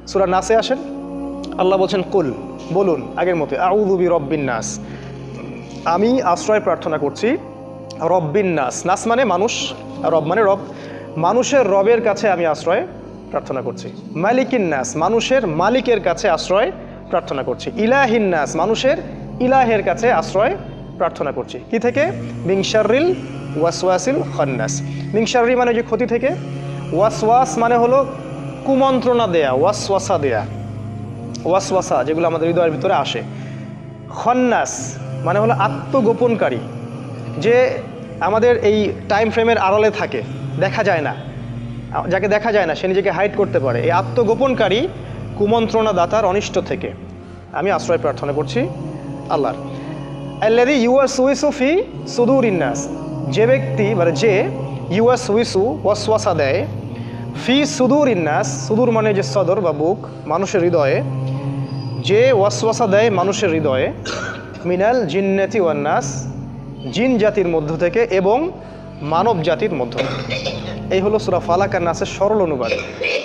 সূরা নাসে আসেন, আল্লাহ বলছেন কুল, বলুন আগের মতো, আউযু বিরব্বিন নাস, আমি আশ্রয় প্রার্থনা করছি রব্বিন নাস, নাস মানে মানুষ, রব মানে রব, মানুষের রবের কাছে আমি আশ্রয় প্রার্থনা করছি। মালিকিন নাস, মানুষের মালিকের কাছে আশ্রয় প্রার্থনা করছি। ইলাহিন নাস, মানুষের ইলাহের কাছে আশ্রয় প্রার্থনা করছি। কি থেকে? মিন শাররিল ওয়াসওয়াসিল খান্নাস। মিন শাররি মানে যে ক্ষতি থেকে, ওয়াসওয়াস মানে হলো কুমন্ত্রণা দেয়া, ওয়াসওয়াসা দেয়া, ওয়াসওয়াসা যেগুলো আমাদের হৃদয়ের ভিতরে আসে। খান্নাস মানে হলো আত্মগোপনকারী, যে আমাদের এই টাইম ফ্রেমের আড়ালে থাকে, দেখা যায় না, যাকে দেখা যায় না সে নিজেকে হাইড করতে পারে, এই আত্মগোপনকারী কুমন্ত্রণা দাতার অনিষ্ট থেকে আমি আশ্রয় প্রার্থনা করছি আল্লাহর। আল্লাযী ইউওয়াসউইসু ফি সুদুরিন নাস, যে ব্যক্তি মানে যে ইউওয়াসউইসু ওয়াসওয়াসা দেয়, ফি সুদুরিন নাস, সুদূর মানে যে সদর বা বুক, মানুষের হৃদয়ে, যে ওয়াসওয়াসা দেয় মানুষের হৃদয়ে, মিনাল জিন্নাতি ওয়ান নাস, জিন জাতির মধ্য থেকে এবং মানব জাতির মধ্য থেকে। এই হলো সূরা ফালাক আর নাসের সরল অনুবাদ।